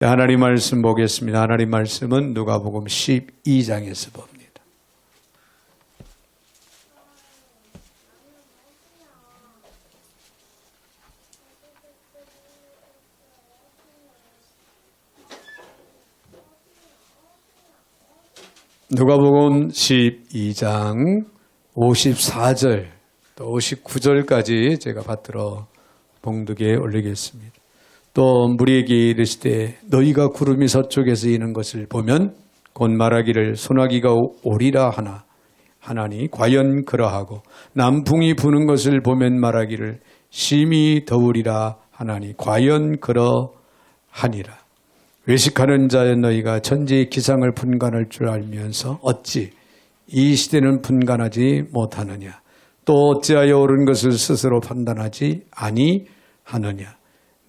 하나님 말씀 보겠습니다. 하나님 말씀은 누가복음 12장에서 봅니다. 누가복음 12장 54절 또 59절까지 제가 받들어 봉독에 올리겠습니다. 또 무리에게 이르시되 너희가 구름이 서쪽에서 이는 것을 보면 곧 말하기를 소나기가 오리라 하나니 과연 그러하고 남풍이 부는 것을 보면 말하기를 심히 더우리라 하나니 과연 그러하니라. 외식하는 자여 너희가 천지의 기상을 분간할 줄 알면서 어찌 이 시대는 분간하지 못하느냐. 또 어찌하여 옳은 것을 스스로 판단하지 아니하느냐.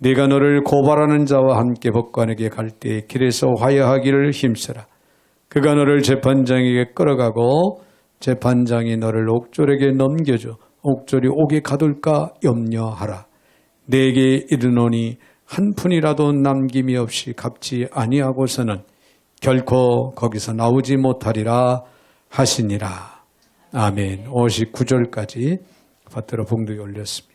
네가 너를 고발하는 자와 함께 법관에게 갈 때 길에서 화해하기를 힘쓰라. 그가 너를 재판장에게 끌어가고 재판장이 너를 옥졸에게 넘겨줘 옥졸이 옥에 가둘까 염려하라. 내게 이르노니 한 푼이라도 남김이 없이 갚지 아니하고서는 결코 거기서 나오지 못하리라 하시니라. 아멘. 59절까지 받들어 봉독에 올렸습니다.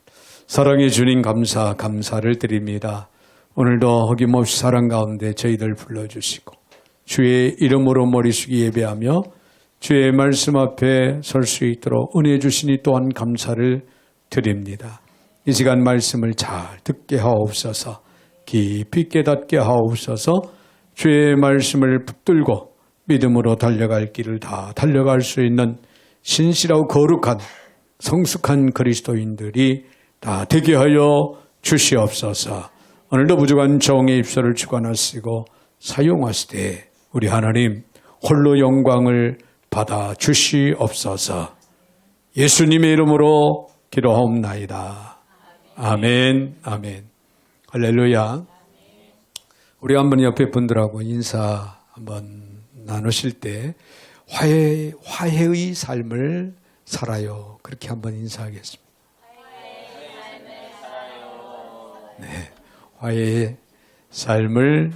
사랑의 주님 감사를 드립니다. 오늘도 어김없이 사랑 가운데 저희들 불러주시고 주의 이름으로 머리 숙이 예배하며 주의 말씀 앞에 설 수 있도록 은혜 주시니 또한 감사를 드립니다. 이 시간 말씀을 잘 듣게 하옵소서. 깊이 깨닫게 하옵소서. 주의 말씀을 붙들고 믿음으로 달려갈 길을 다 달려갈 수 있는 신실하고 거룩한 성숙한 그리스도인들이 다 되게 하여 주시옵소서. 오늘도 부족한 정의 입술을 주관하시고 사용하시되 우리 하나님 홀로 영광을 받아 주시옵소서. 예수님의 이름으로 기도하옵나이다. 아멘. 아멘. 할렐루야. 우리 한번 옆에 분들하고 인사 한번 나누실 때 화해의 삶을 살아요. 그렇게 한번 인사하겠습니다. 네, 화해의 삶을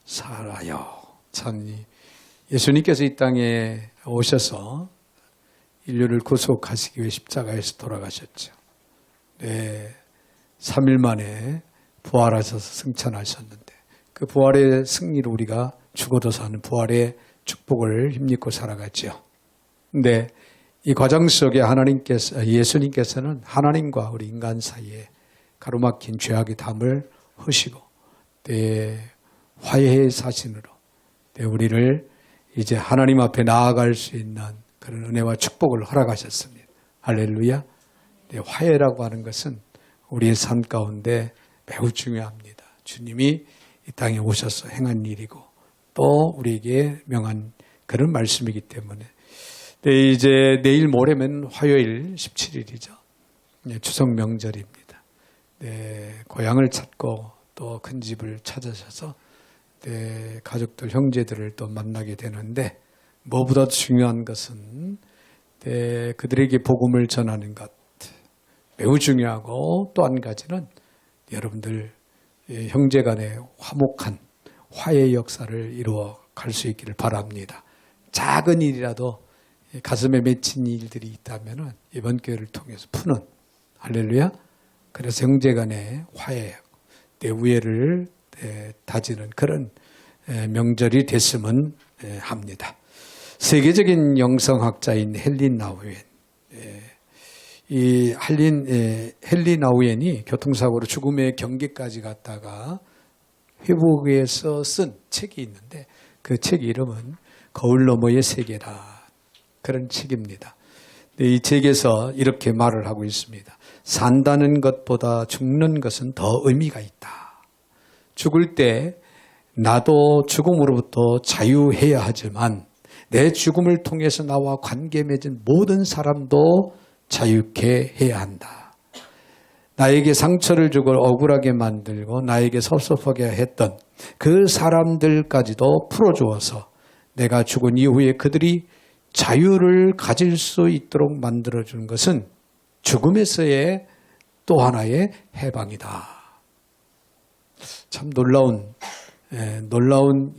살아요. 참 예수님께서 이 땅에 오셔서 인류를 구속하시기 위해 십자가에서 돌아가셨죠. 네, 3일 만에 부활하셔서 승천하셨는데 그 부활의 승리로 우리가 죽어도 사는 부활의 축복을 힘입고 살아갔죠. 근데 이 과정 속에 예수님께서는 하나님과 우리 인간 사이에 가로막힌 죄악의 담을 허시고 화해의 사신으로 우리를 이제 하나님 앞에 나아갈 수 있는 그런 은혜와 축복을 허락하셨습니다. 할렐루야. 화해라고 하는 것은 우리의 삶 가운데 매우 중요합니다. 주님이 이 땅에 오셔서 행한 일이고 또 우리에게 명한 그런 말씀이기 때문에 이제 내일 모레면 화요일 17일이죠. 추석 명절입니다. 고향을 찾고 또 큰 집을 찾으셔서 가족들, 형제들을 또 만나게 되는데 무엇보다 중요한 것은 그들에게 복음을 전하는 것 매우 중요하고 또 한 가지는 여러분들 형제 간의 화목한 화해의 역사를 이루어 갈 수 있기를 바랍니다. 작은 일이라도 가슴에 맺힌 일들이 있다면 이번 교회를 통해서 푸는 할렐루야. 그래서 형제 간의 화해, 내 우애를 다지는 그런 명절이 됐으면 합니다. 세계적인 영성학자인 헨리 나우엔, 이 헨리 나우엔이 교통사고로 죽음의 경계까지 갔다가 회복해서 쓴 책이 있는데 그 책 이름은 거울 너머의 세계다. 그런 책입니다. 이 책에서 이렇게 말을 하고 있습니다. 산다는 것보다 죽는 것은 더 의미가 있다. 죽을 때 나도 죽음으로부터 자유해야 하지만 내 죽음을 통해서 나와 관계 맺은 모든 사람도 자유케 해야 한다. 나에게 상처를 주고 억울하게 만들고 나에게 섭섭하게 했던 그 사람들까지도 풀어주어서 내가 죽은 이후에 그들이 자유를 가질 수 있도록 만들어주는 것은 죽음에서의 또 하나의 해방이다. 참 놀라운 놀라운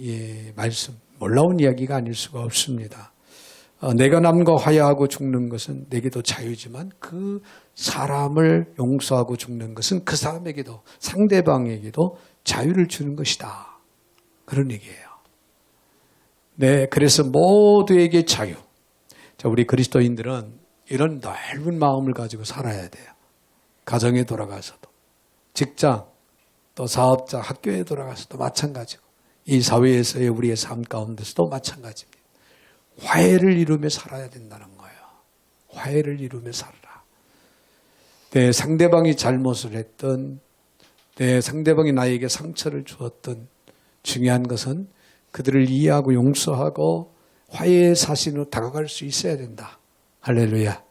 말씀, 놀라운 이야기가 아닐 수가 없습니다. 내가 남과 화해하고 죽는 것은 내게도 자유지만 그 사람을 용서하고 죽는 것은 그 사람에게도 상대방에게도 자유를 주는 것이다. 그런 얘기예요. 네, 그래서 모두에게 자유. 자, 우리 그리스도인들은 이런 넓은 마음을 가지고 살아야 돼요. 가정에 돌아가서도, 직장, 또 사업자, 학교에 돌아가서도 마찬가지고, 이 사회에서의 우리의 삶 가운데서도 마찬가지입니다. 화해를 이루며 살아야 된다는 거예요. 화해를 이루며 살아라. 내 상대방이 잘못을 했던, 내 상대방이 나에게 상처를 주었던 중요한 것은 그들을 이해하고 용서하고 화해의 사신으로 다가갈 수 있어야 된다. 할렐루야.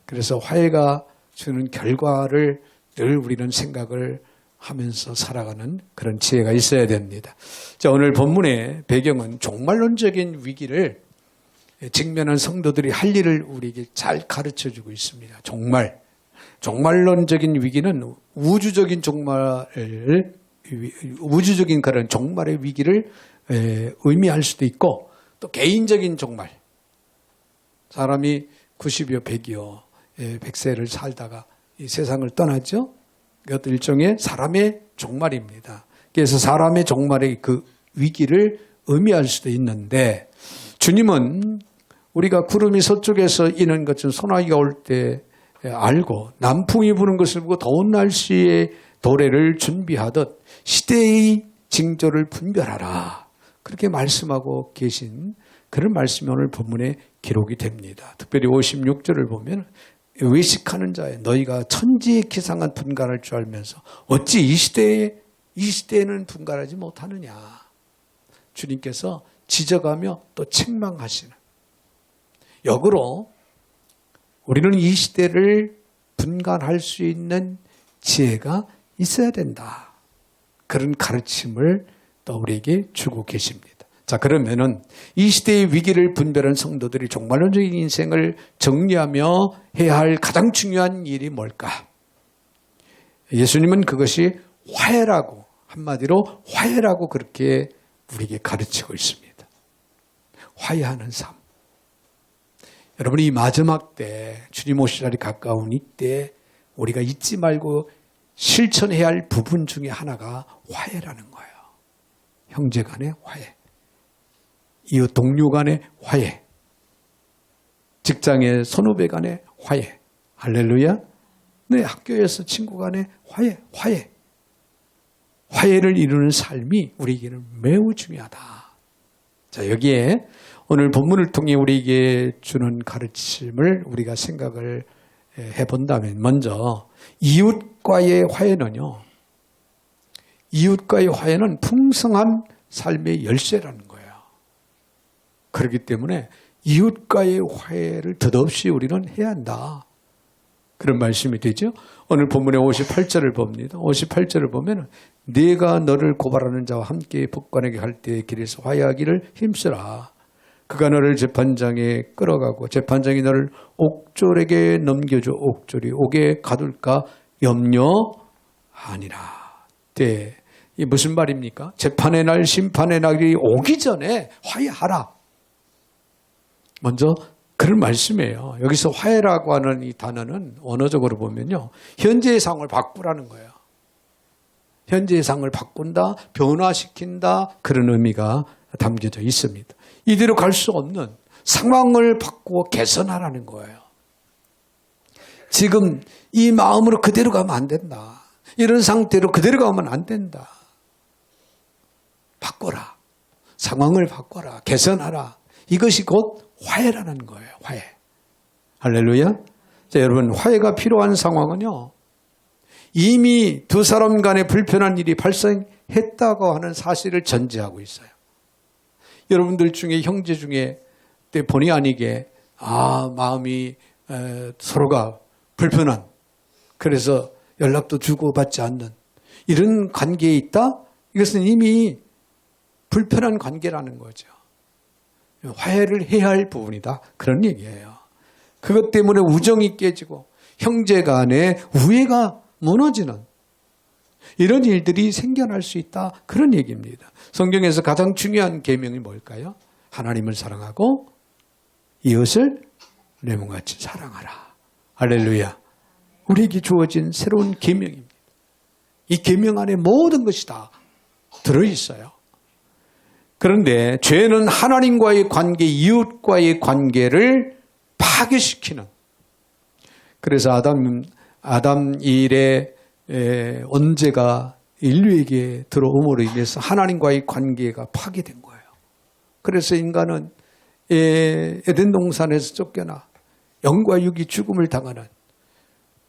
그래서 화해가 주는 결과를 늘 우리는 생각을 하면서 살아가는 그런 지혜가 있어야 됩니다. 자, 오늘 본문의 배경은 종말론적인 위기를 직면한 성도들이 할 일을 우리에게 잘 가르쳐주고 있습니다. 종말론적인 위기는 우주적인 그런 종말의 위기를 의미할 수도 있고, 또 개인적인 종말. 사람이 90이요, 100이요, 100세를 살다가 이 세상을 떠나죠. 이것도 일종의 사람의 종말입니다. 그래서 사람의 종말의 그 위기를 의미할 수도 있는데, 주님은 우리가 구름이 서쪽에서 이는 것은 소나기가 올 때 알고 남풍이 부는 것을 보고 더운 날씨에 도래를 준비하듯 시대의 징조를 분별하라. 그렇게 말씀하고 계신 그런 말씀이 오늘 본문에 기록이 됩니다. 특별히 56절을 보면 외식하는 자에 너희가 천지의 기상한 분간할 줄 알면서 어찌 이 시대에는 분간하지 못하느냐. 주님께서 지적하며 또 책망하시는. 역으로 우리는 이 시대를 분간할 수 있는 지혜가 있어야 된다. 그런 가르침을 또 우리에게 주고 계십니다. 자, 그러면은 이 시대의 위기를 분별한 성도들이 종말론적인 인생을 정리하며 해야 할 가장 중요한 일이 뭘까? 예수님은 그것이 화해라고, 한마디로 화해라고 그렇게 우리에게 가르치고 있습니다. 화해하는 삶. 여러분, 이 마지막 때, 주님 오실 날이 가까운 이때 우리가 잊지 말고 실천해야 할 부분 중에 하나가 화해라는 거예요. 형제 간의 화해, 이웃 동료 간의 화해, 직장의 선후배 간의 화해, 할렐루야. 네, 학교에서 친구 간의 화해. 화해를 이루는 삶이 우리에게는 매우 중요하다. 자, 여기에 오늘 본문을 통해 우리에게 주는 가르침을 우리가 생각을 해본다면, 먼저 이웃과의 화해는요, 이웃과의 화해는 풍성한 삶의 열쇠라는 거예요. 그렇기 때문에 이웃과의 화해를 덧없이 우리는 해야 한다. 그런 말씀이 되죠. 오늘 본문의 58절을 봅니다. 58절을 보면 네가 너를 고발하는 자와 함께 법관에게 갈 때 길에서 화해하기를 힘쓰라. 그가 너를 재판장에 끌어가고 재판장이 너를 옥졸에게 넘겨줘 옥졸이 옥에 가둘까 염려하니라. 네. 이게 무슨 말입니까? 재판의 날, 심판의 날이 오기 전에 화해하라. 먼저 그런 말씀이에요. 여기서 화해라고 하는 이 단어는 언어적으로 보면요, 현재의 상황을 바꾸라는 거예요. 현재의 상황을 바꾼다, 변화시킨다, 그런 의미가 담겨져 있습니다. 이대로 갈 수 없는 상황을 바꾸어 개선하라는 거예요. 지금 이 마음으로 그대로 가면 안 된다. 이런 상태로 그대로 가면 안 된다. 바꿔라. 상황을 바꿔라. 개선하라. 이것이 곧 화해라는 거예요. 화해. 할렐루야. 자, 여러분, 화해가 필요한 상황은요, 이미 두 사람 간에 불편한 일이 발생했다고 하는 사실을 전제하고 있어요. 여러분들 중에 형제 중에 때 본의 아니게 마음이 서로가 불편한, 그래서 연락도 주고받지 않는 이런 관계에 있다? 이것은 이미 불편한 관계라는 거죠. 화해를 해야 할 부분이다. 그런 얘기예요. 그것 때문에 우정이 깨지고 형제 간의 우애가 무너지는, 이런 일들이 생겨날 수 있다. 그런 얘기입니다. 성경에서 가장 중요한 계명이 뭘까요? 하나님을 사랑하고 이웃을 내 몸같이 사랑하라. 할렐루야. 우리에게 주어진 새로운 계명입니다. 이 계명 안에 모든 것이 다 들어있어요. 그런데 죄는 하나님과의 관계, 이웃과의 관계를 파괴시키는, 그래서 아담 일의 언제가 인류에게 들어옴으로 인해서 하나님과의 관계가 파괴된 거예요. 그래서 인간은 에덴 동산에서 쫓겨나 영과 육이 죽음을 당하는,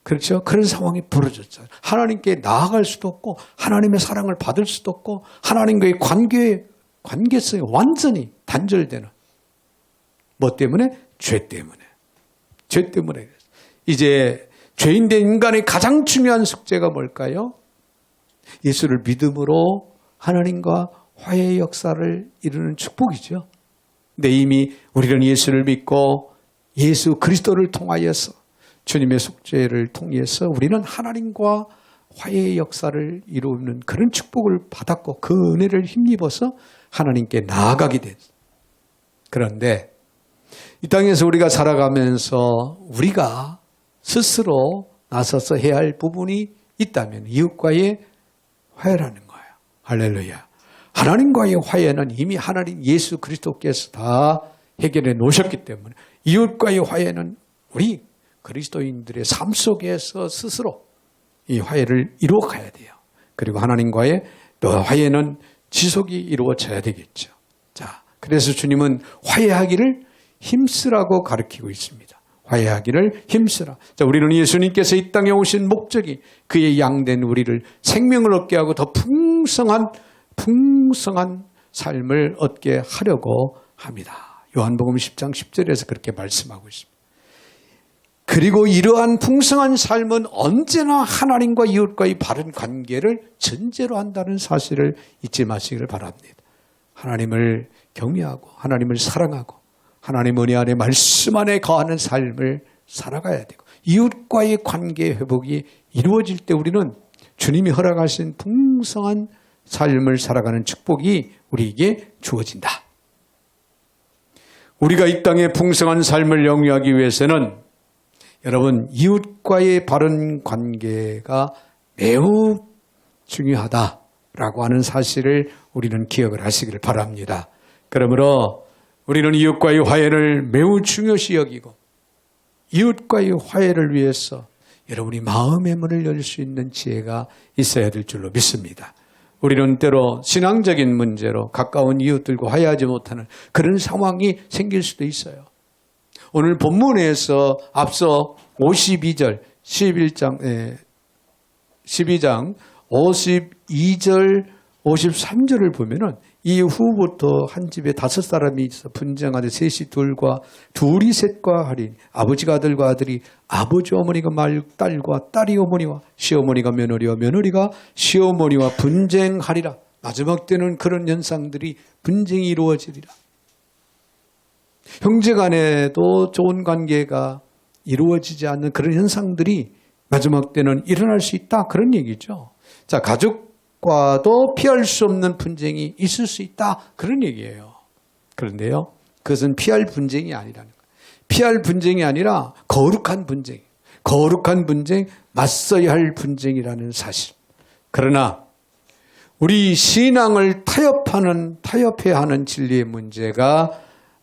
그렇죠? 그런 상황이 벌어졌죠. 하나님께 나아갈 수도 없고 하나님의 사랑을 받을 수도 없고 하나님과의 관계성이 완전히 단절되는, 뭐 때문에? 죄 때문에. 죄 때문에. 이제 죄인된 인간의 가장 중요한 숙제가 뭘까요? 예수를 믿음으로 하나님과 화해의 역사를 이루는 축복이죠. 근데 이미 우리는 예수를 믿고 예수 그리스도를 통하여서, 주님의 속죄를 통해서 우리는 하나님과 화해의 역사를 이루는 그런 축복을 받았고 그 은혜를 힘입어서 하나님께 나아가게 됐어요. 그런데 이 땅에서 우리가 살아가면서 우리가 스스로 나서서 해야 할 부분이 있다면 이웃과의 화해라는 거예요. 할렐루야. 하나님과의 화해는 이미 하나님 예수 그리스도께서 다 해결해 놓으셨기 때문에 이웃과의 화해는 우리 그리스도인들의 삶 속에서 스스로 이 화해를 이루어 가야 돼요. 그리고 하나님과의 또 화해는 지속이 이루어져야 되겠죠. 자, 그래서 주님은 화해하기를 힘쓰라고 가르치고 있습니다. 화해하기를 힘쓰라. 자, 우리는 예수님께서 이 땅에 오신 목적이 그의 양된 우리를 생명을 얻게 하고 더 풍성한 삶을 얻게 하려고 합니다. 요한복음 10장 10절에서 그렇게 말씀하고 있습니다. 그리고 이러한 풍성한 삶은 언제나 하나님과 이웃과의 바른 관계를 전제로 한다는 사실을 잊지 마시기를 바랍니다. 하나님을 경외하고 하나님을 사랑하고 하나님 은혜 안에 말씀 안에 거하는 삶을 살아가야 되고 이웃과의 관계 회복이 이루어질 때 우리는 주님이 허락하신 풍성한 삶을 살아가는 축복이 우리에게 주어진다. 우리가 이 땅의 풍성한 삶을 영위하기 위해서는 여러분 이웃과의 바른 관계가 매우 중요하다라고 하는 사실을 우리는 기억을 하시기를 바랍니다. 그러므로 우리는 이웃과의 화해를 매우 중요시 여기고 이웃과의 화해를 위해서 여러분이 마음의 문을 열 수 있는 지혜가 있어야 될 줄로 믿습니다. 우리는 때로 신앙적인 문제로 가까운 이웃들과 화해하지 못하는 그런 상황이 생길 수도 있어요. 오늘 본문에서 앞서 52절, 12장 52절, 53절을 보면은 이후부터 한 집에 5사람이 있어 분쟁하되 셋이 둘이 셋과 하리. 아버지가 아들과 아들이 아버지 어머니가 딸과 딸이 어머니와 시어머니가 며느리와 며느리가 시어머니와 분쟁하리라. 마지막 때는 그런 현상들이 분쟁이 이루어지리라. 형제간에도 좋은 관계가 이루어지지 않는 그런 현상들이 마지막 때는 일어날 수 있다. 그런 얘기죠. 자, 가족과도 피할 수 없는 분쟁이 있을 수 있다. 그런 얘기예요. 그런데요, 그것은 피할 분쟁이 아니라는 거예요. 피할 분쟁이 아니라 거룩한 분쟁. 거룩한 분쟁, 맞서야 할 분쟁이라는 사실. 그러나 우리 신앙을 타협해야 하는 진리의 문제가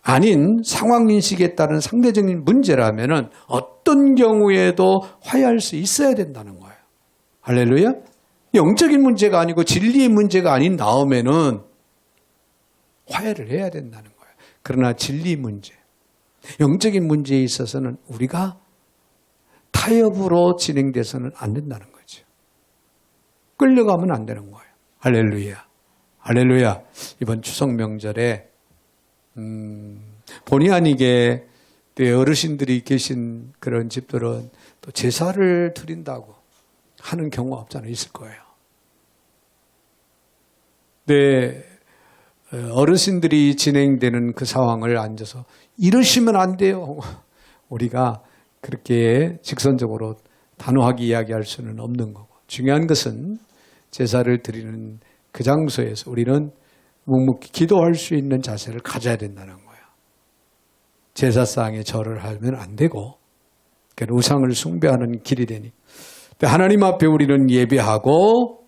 아닌 상황인식에 따른 상대적인 문제라면 어떤 경우에도 화해할 수 있어야 된다는 거예요. 할렐루야? 영적인 문제가 아니고 진리의 문제가 아닌 다음에는 화해를 해야 된다는 거예요. 그러나 진리 문제, 영적인 문제에 있어서는 우리가 타협으로 진행돼서는 안 된다는 거죠. 끌려가면 안 되는 거예요. 할렐루야. 할렐루야. 이번 추석 명절에 본의 아니게 어르신들이 계신 그런 집들은 또 제사를 드린다고 하는 경우가 없잖아요. 있을 거예요. 네, 어르신들이 진행되는 그 상황을 앉아서 이러시면 안 돼요. 우리가 그렇게 직선적으로 단호하게 이야기할 수는 없는 거고, 중요한 것은 제사를 드리는 그 장소에서 우리는 묵묵히 기도할 수 있는 자세를 가져야 된다는 거야. 제사상에 절을 하면 안 되고 그러니까 우상을 숭배하는 길이 되니 하나님 앞에 우리는 예배하고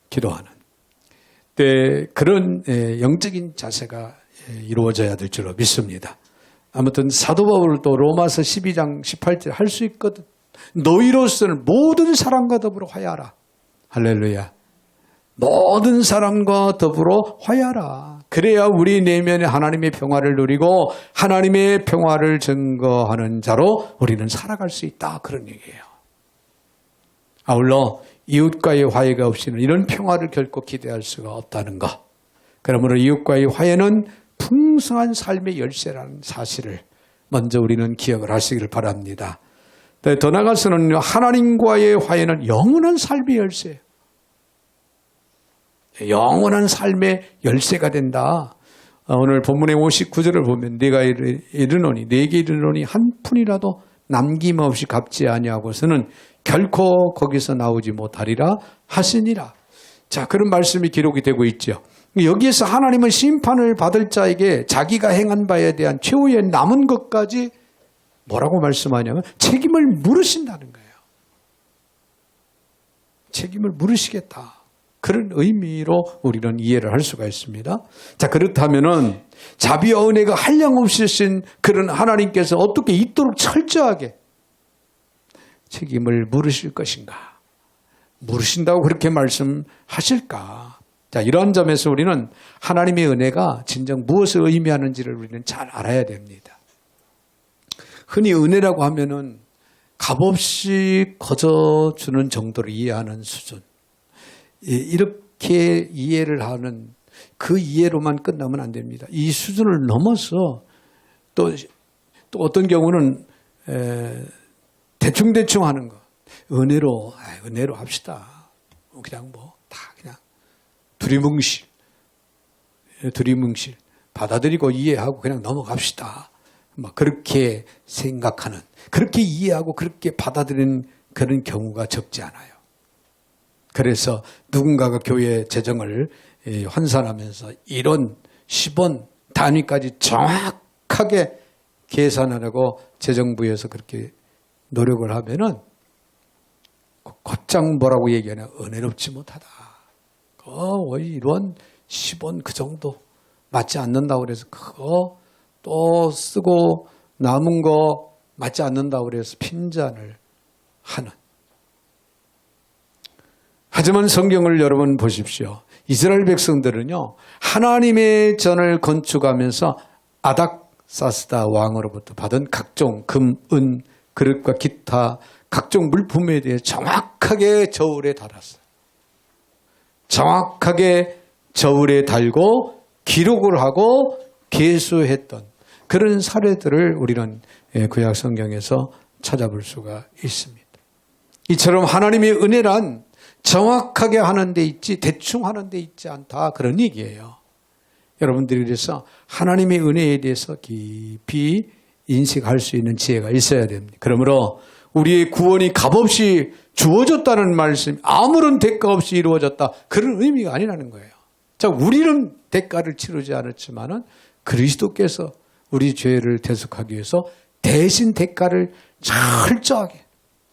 기도하는 그런 영적인 자세가 이루어져야 될 줄로 믿습니다. 아무튼 사도 바울도 로마서 12장 18절 할 수 있거든. 너희로서는 모든 사람과 더불어 화해하라. 할렐루야. 모든 사람과 더불어 화해하라. 그래야 우리 내면에 하나님의 평화를 누리고 하나님의 평화를 증거하는 자로 우리는 살아갈 수 있다. 그런 얘기예요. 아울러 이웃과의 화해가 없이는 이런 평화를 결코 기대할 수가 없다는 것. 그러므로 이웃과의 화해는 풍성한 삶의 열쇠라는 사실을 먼저 우리는 기억을 하시기를 바랍니다. 더 나아가서는 하나님과의 화해는 영원한 삶의 열쇠예요. 영원한 삶의 열쇠가 된다. 오늘 본문의 59절을 보면 내가 이르노니 내게 이르노니 한 푼이라도 남김없이 갚지 아니하고서는 결코 거기서 나오지 못하리라 하시니라. 자, 그런 말씀이 기록이 되고 있죠. 여기에서 하나님은 심판을 받을 자에게 자기가 행한 바에 대한 최후의 남은 것까지 뭐라고 말씀하냐면 책임을 물으신다는 거예요. 책임을 물으시겠다. 그런 의미로 우리는 이해를 할 수가 있습니다. 자, 그렇다면은 자비와 은혜가 한량없이 신 그런 하나님께서 어떻게 이토록 철저하게 책임을 물으실 것인가? 물으신다고 그렇게 말씀하실까? 자, 이러한 점에서 우리는 하나님의 은혜가 진정 무엇을 의미하는지를 우리는 잘 알아야 됩니다. 흔히 은혜라고 하면은 값없이 거저주는 정도로 이해하는 수준. 이렇게 이해를 하는 그 이해로만 끝나면 안 됩니다. 이 수준을 넘어서 또 어떤 경우는 대충대충 하는 거. 은혜로 합시다. 그냥 다 그냥 두리뭉실 받아들이고 이해하고 그냥 넘어갑시다. 그렇게 생각하는, 그렇게 이해하고 그렇게 받아들이는 그런 경우가 적지 않아요. 그래서 누군가가 교회 재정을 환산하면서 1원, 10원 단위까지 정확하게 계산하려고 재정부에서 그렇게 노력을 하면은 곧장 뭐라고 얘기하냐, 은혜롭지 못하다. 1원, 10원 그 정도 맞지 않는다고 그래서 그거 또 쓰고 남은 거 맞지 않는다고 그래서 핀잔을 하는. 하지만 성경을 여러분 보십시오. 이스라엘 백성들은요, 하나님의 전을 건축하면서 아닥사스다 왕으로부터 받은 각종 금, 은, 그릇과 기타 각종 물품에 대해 정확하게 저울에 달았어요. 정확하게 저울에 달고 기록을 하고 계수했던 그런 사례들을 우리는 구약 성경에서 찾아볼 수가 있습니다. 이처럼 하나님의 은혜란 정확하게 하는 데 있지 대충 하는 데 있지 않다, 그런 얘기예요. 여러분들이 그래서 하나님의 은혜에 대해서 깊이 인식할 수 있는 지혜가 있어야 됩니다. 그러므로 우리의 구원이 값없이 주어졌다는 말씀, 아무런 대가 없이 이루어졌다, 그런 의미가 아니라는 거예요. 자, 우리는 대가를 치르지 않았지만은 그리스도께서 우리 죄를 대속하기 위해서 대신 대가를 철저하게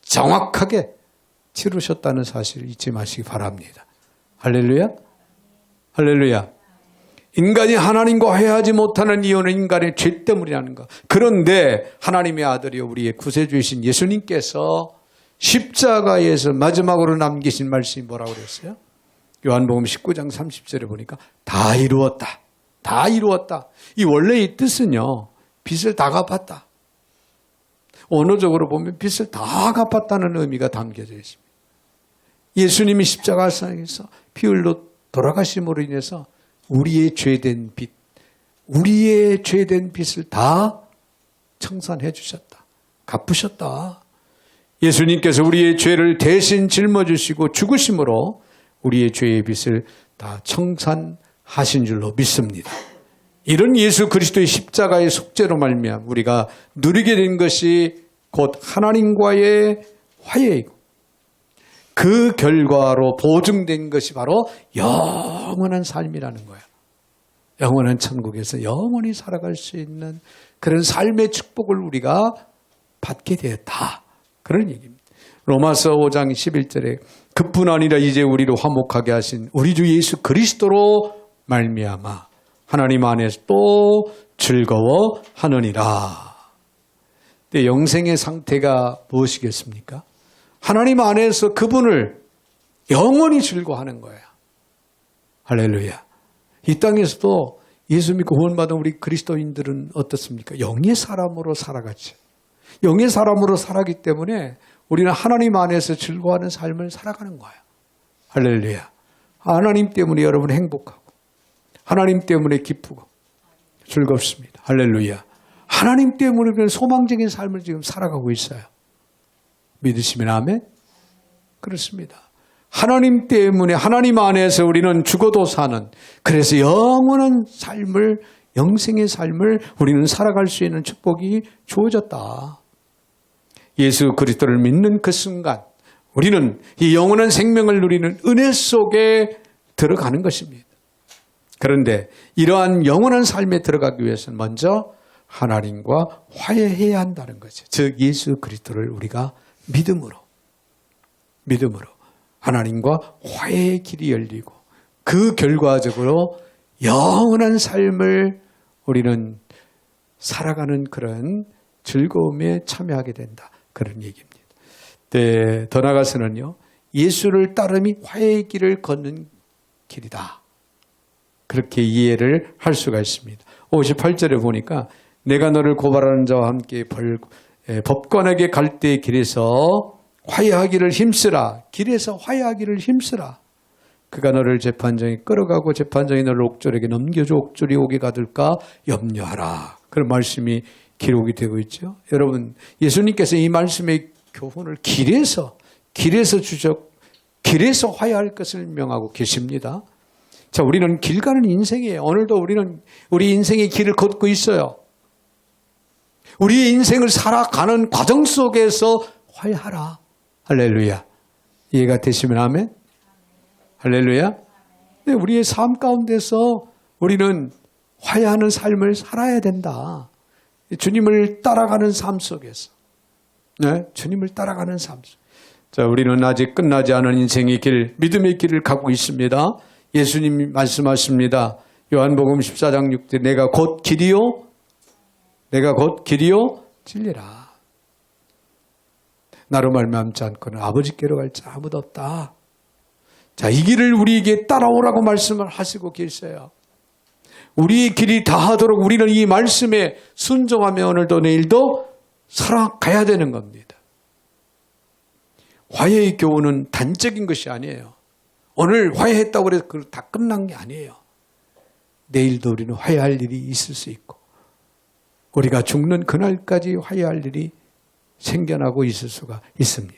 정확하게 치르셨다는 사실을 잊지 마시기 바랍니다. 할렐루야? 할렐루야. 인간이 하나님과 화해하지 못하는 이유는 인간의 죄 때문이라는 것. 그런데 하나님의 아들이 우리의 구세주이신 예수님께서 십자가에서 마지막으로 남기신 말씀이 뭐라고 그랬어요? 요한복음 19장 30절에 보니까 다 이루었다. 다 이루었다. 이 원래 이 뜻은요, 빚을 다 갚았다. 언어적으로 보면 빚을 다 갚았다는 의미가 담겨져 있습니다. 예수님이 십자가상에서 피 흘려 돌아가심으로 인해서 우리의 죄된 빚, 우리의 죄된 빚을 다 청산해 주셨다. 갚으셨다. 예수님께서 우리의 죄를 대신 짊어지시고 죽으심으로 우리의 죄의 빚을 다 청산하신 줄로 믿습니다. 이런 예수 그리스도의 십자가의 속죄로 말미암아 우리가 누리게 된 것이 곧 하나님과의 화해이고, 그 결과로 보증된 것이 바로 영원한 삶이라는 거예요. 영원한 천국에서 영원히 살아갈 수 있는 그런 삶의 축복을 우리가 받게 되었다. 그런 얘기입니다. 로마서 5장 11절에 그뿐 아니라 이제 우리를 화목하게 하신 우리 주 예수 그리스도로 말미암아 하나님 안에서 또 즐거워하느니라. 근데 영생의 상태가 무엇이겠습니까? 하나님 안에서 그분을 영원히 즐거워하는 거예요. 할렐루야. 이 땅에서도 예수 믿고 구원받은 우리 그리스도인들은 어떻습니까? 영의 사람으로 살아가죠. 영의 사람으로 살아가기 때문에 우리는 하나님 안에서 즐거워하는 삶을 살아가는 거예요. 할렐루야. 하나님 때문에 여러분 행복하고 하나님 때문에 기쁘고 즐겁습니다. 할렐루야. 하나님 때문에 그런 소망적인 삶을 지금 살아가고 있어요. 믿으시면 아멘? 그렇습니다. 하나님 때문에 하나님 안에서 우리는 죽어도 사는, 그래서 영원한 삶을, 영생의 삶을 우리는 살아갈 수 있는 축복이 주어졌다. 예수 그리스도를 믿는 그 순간 우리는 이 영원한 생명을 누리는 은혜 속에 들어가는 것입니다. 그런데 이러한 영원한 삶에 들어가기 위해서는 먼저 하나님과 화해해야 한다는 거죠. 즉 예수 그리스도를 우리가 믿음으로 하나님과 화해의 길이 열리고 그 결과적으로 영원한 삶을 우리는 살아가는 그런 즐거움에 참여하게 된다. 그런 얘기입니다. 네, 더 나아가서는요. 예수를 따름이 화해의 길을 걷는 길이다. 그렇게 이해를 할 수가 있습니다. 58절에 보니까 내가 너를 고발하는 자와 함께 법관에게 갈 때의 길에서 화해하기를 힘쓰라. 길에서 화해하기를 힘쓰라. 그가 너를 재판장에 끌어가고 재판장이 너를 옥졸에게 넘겨줘 옥졸이 오게 가둘까 염려하라. 그런 말씀이 기록이 되고 있죠. 여러분, 예수님께서 이 말씀의 교훈을 길에서 화해할 것을 명하고 계십니다. 자, 우리는 길 가는 인생이에요. 오늘도 우리는 우리 인생의 길을 걷고 있어요. 우리의 인생을 살아가는 과정 속에서 화해하라. 할렐루야. 이해가 되시면 아멘? 할렐루야. 네, 우리의 삶 가운데서 우리는 화해하는 삶을 살아야 된다. 주님을 따라가는 삶 속에서. 네, 주님을 따라가는 삶 속. 자, 우리는 아직 끝나지 않은 인생의 길, 믿음의 길을 가고 있습니다. 예수님이 말씀하십니다. 요한복음 14장 6절 내가 곧 길이요 진리라. 나로 말미암지 않고는 아버지께로 갈 자 아무도 없다. 자, 이 길을 우리에게 따라오라고 말씀을 하시고 계세요. 우리의 길이 다하도록 우리는 이 말씀에 순종하며 오늘도 내일도 살아가야 되는 겁니다. 화해의 교훈은 단적인 것이 아니에요. 오늘 화해했다고 해서 다 끝난 게 아니에요. 내일도 우리는 화해할 일이 있을 수 있고 우리가 죽는 그날까지 화해할 일이 생겨나고 있을 수가 있습니다.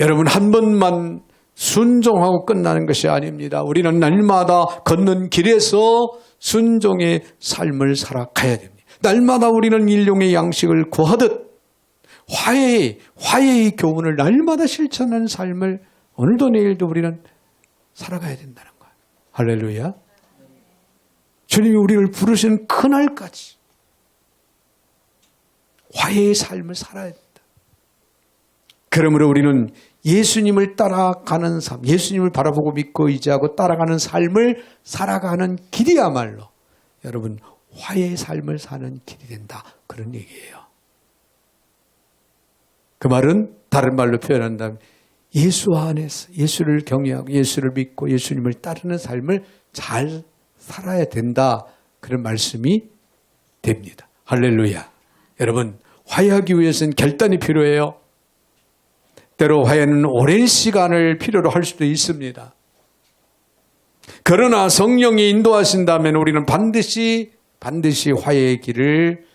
여러분, 한 번만 순종하고 끝나는 것이 아닙니다. 우리는 날마다 걷는 길에서 순종의 삶을 살아가야 됩니다. 날마다 우리는 일용의 양식을 구하듯 화해의 교훈을 날마다 실천하는 삶을 오늘도 내일도 우리는 살아가야 된다는 거예요. 할렐루야. 주님이 우리를 부르시는 그날까지 화해의 삶을 살아야 된다. 그러므로 우리는 예수님을 따라가는 삶, 예수님을 바라보고 믿고 의지하고 따라가는 삶을 살아가는 길이야말로 여러분 화해의 삶을 사는 길이 된다. 그런 얘기예요. 그 말은 다른 말로 표현한다면 예수 안에서 예수를 경외하고 예수를 믿고 예수님을 따르는 삶을 잘 살아야 된다. 그런 말씀이 됩니다. 할렐루야. 여러분, 화해하기 위해서는 결단이 필요해요. 때로 화해는 오랜 시간을 필요로 할 수도 있습니다. 그러나 성령이 인도하신다면 우리는 반드시 화해의 길을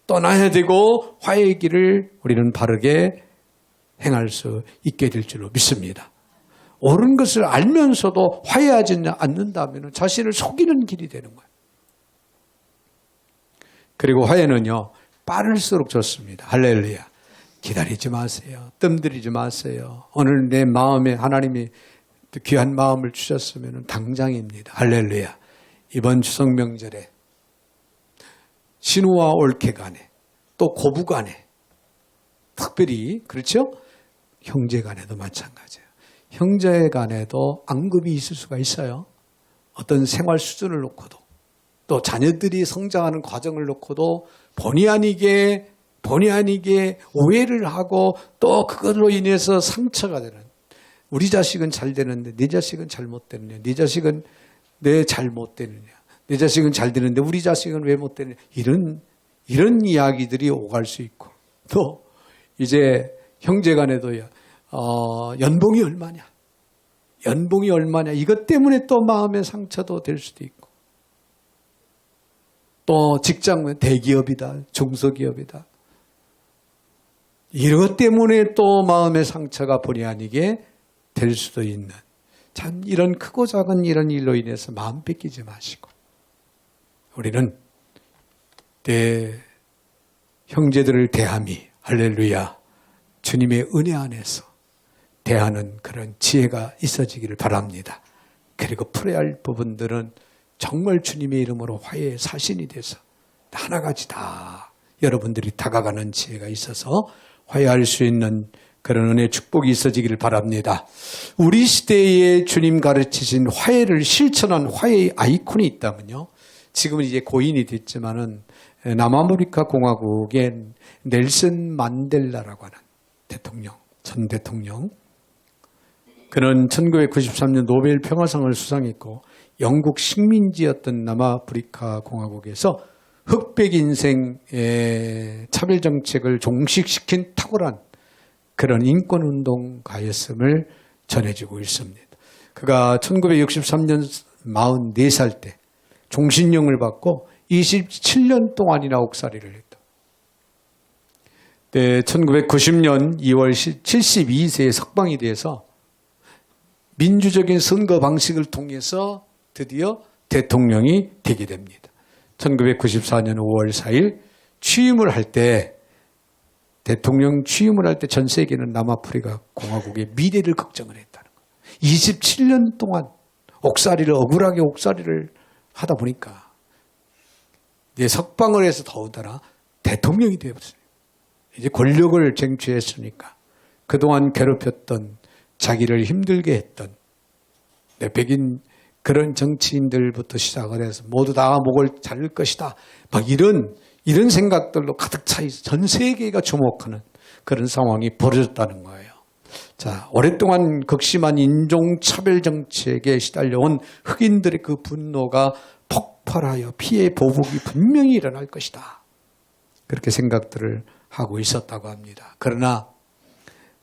떠나야 되고 화해의 길을 우리는 바르게 행할 수 있게 될 줄로 믿습니다. 옳은 것을 알면서도 화해하지 않는다면 자신을 속이는 길이 되는 거예요. 그리고 화해는요, 빠를수록 좋습니다. 할렐루야. 기다리지 마세요. 뜸들이지 마세요. 오늘 내 마음에 하나님이 귀한 마음을 주셨으면 당장입니다. 할렐루야. 이번 추석 명절에 신우와 올케 간에 또 고부 간에 특별히 그렇죠? 형제 간에도 마찬가지예요. 형제 간에도 앙금이 있을 수가 있어요. 어떤 생활 수준을 놓고도 또 자녀들이 성장하는 과정을 놓고도 본의 아니게 오해를 하고 또 그걸로 인해서 상처가 되는 우리 자식은 잘 되는데 내 자식은 잘못 되느냐 내 자식은 내 잘못 되느냐 내 자식은 잘 되는데 우리 자식은 왜 못 되느냐 이런 이야기들이 오갈 수 있고 또 이제 형제간에도 연봉이 얼마냐 이것 때문에 또 마음의 상처도 될 수도 있고 또 직장은 대기업이다 중소기업이다 이것 때문에 또 마음의 상처가 본의 아니게 될 수도 있는 참 이런 크고 작은 이런 일로 인해서 마음 뺏기지 마시고 우리는 내 형제들을 대함이 할렐루야 주님의 은혜 안에서 대하는 그런 지혜가 있어지기를 바랍니다. 그리고 풀어야 할 부분들은 정말 주님의 이름으로 화해의 사신이 돼서 하나같이 다 여러분들이 다가가는 지혜가 있어서 화해할 수 있는 그런 은혜 축복이 있어지기를 바랍니다. 우리 시대에 주님 가르치신 화해를 실천한 화해의 아이콘이 있다면요. 지금은 이제 고인이 됐지만은 남아프리카 공화국의 넬슨 만델라라고 하는 대통령, 전 대통령. 그는 1993년 노벨 평화상을 수상했고 영국 식민지였던 남아프리카 공화국에서 흑백 인생의 차별 정책을 종식시킨 탁월한 그런 인권운동가였음을 전해지고 있습니다. 그가 1963년 44살 때 종신령을 받고 27년 동안이나 옥살이를 했다. 네, 1990년 2월 72세에 석방이 돼서 민주적인 선거 방식을 통해서 드디어 대통령이 되게 됩니다. 1994년 5월 4일 취임을 할 때 대통령 취임을 할 때 전 세계는 남아프리카 공화국의 미래를 걱정을 했다는 거예요. 27년 동안 억울하게 옥살이를 하다 보니까 이제 석방을 해서 더군다나 대통령이 되었어요. 이제 권력을 쟁취했으니까 그동안 괴롭혔던 자기를 힘들게 했던 백인 그런 정치인들부터 시작을 해서 모두 다 목을 자를 것이다. 막 이런 생각들로 가득 차 있어 전 세계가 주목하는 그런 상황이 벌어졌다는 거예요. 자, 오랫동안 극심한 인종차별 정책에 시달려온 흑인들의 그 분노가 폭발하여 피해 보복이 분명히 일어날 것이다. 그렇게 생각들을 하고 있었다고 합니다. 그러나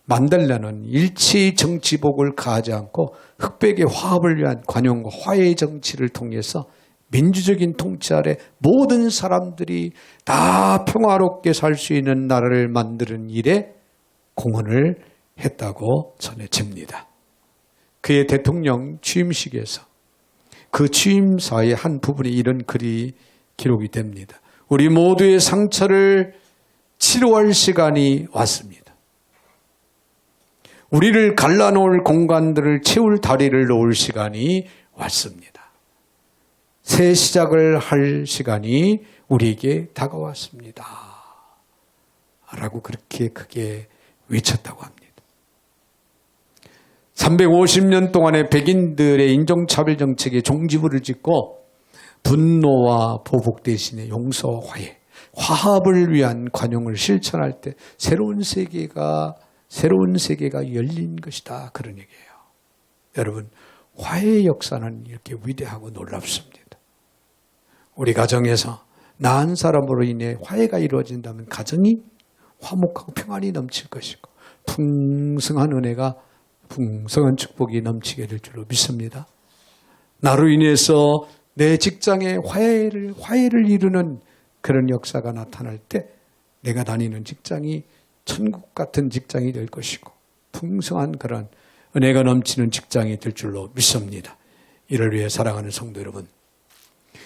만델라는 일체의 정치복을 가하지 않고 흑백의 화합을 위한 관용과 화해의 정치를 통해서 민주적인 통치 아래 모든 사람들이 다 평화롭게 살 수 있는 나라를 만드는 일에 공헌을 했다고 전해집니다. 그의 대통령 취임식에서 그 취임사의 한 부분에 이런 글이 기록이 됩니다. 우리 모두의 상처를 치료할 시간이 왔습니다. 우리를 갈라놓을 공간들을 채울 다리를 놓을 시간이 왔습니다. 새 시작을 할 시간이 우리에게 다가왔습니다. 라고 그렇게 크게 외쳤다고 합니다. 350년 동안의 백인들의 인종차별 정책에 종지부를 짓고 분노와 보복 대신에 용서와 화해, 화합을 위한 관용을 실천할 때 새로운 세계가 열린 것이다. 그런 얘기예요. 여러분, 화해의 역사는 이렇게 위대하고 놀랍습니다. 우리 가정에서 나 한 사람으로 인해 화해가 이루어진다면 가정이 화목하고 평안이 넘칠 것이고 풍성한 은혜가 풍성한 축복이 넘치게 될 줄로 믿습니다. 나로 인해서 내 직장에 화해를 이루는 그런 역사가 나타날 때 내가 다니는 직장이 천국 같은 직장이 될 것이고 풍성한 그런 은혜가 넘치는 직장이 될 줄로 믿습니다. 이를 위해 사랑하는 성도 여러분,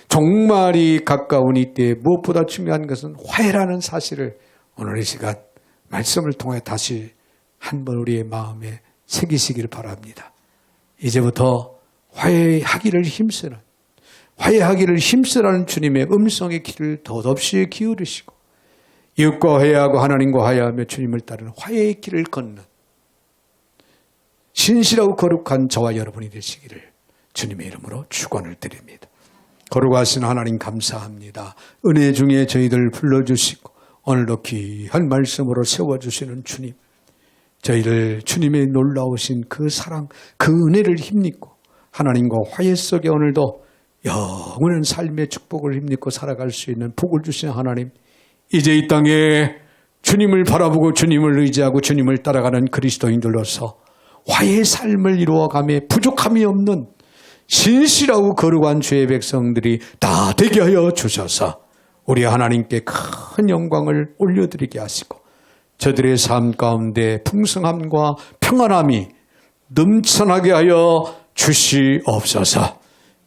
종말이 가까운 이때 무엇보다 중요한 것은 화해라는 사실을 오늘 이 시간 말씀을 통해 다시 한번 우리의 마음에 새기시기를 바랍니다. 이제부터 화해하기를 힘쓰라는 주님의 음성의 귀를 덧없이 기울이시고 이웃과 화해하고 하나님과 화해하며 주님을 따르는 화해의 길을 걷는 신실하고 거룩한 저와 여러분이 되시기를 주님의 이름으로 축원을 드립니다. 거룩하신 하나님 감사합니다. 은혜 중에 저희들 불러주시고 오늘도 귀한 말씀으로 세워주시는 주님, 저희를 주님의 놀라우신 그 사랑, 그 은혜를 힘입고 하나님과 화해 속에 오늘도 영원한 삶의 축복을 힘입고 살아갈 수 있는 복을 주신 하나님, 이제 이 땅에 주님을 바라보고 주님을 의지하고 주님을 따라가는 그리스도인들로서 화해의 삶을 이루어가며 부족함이 없는 신실하고 거룩한 주의 백성들이 다 되게 하여 주셔서 우리 하나님께 큰 영광을 올려드리게 하시고 저들의 삶 가운데 풍성함과 평안함이 넘쳐나게 하여 주시옵소서.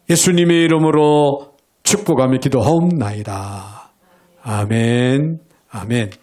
예수님의 이름으로 축복하며 기도하옵나이다. 아멘. 아멘.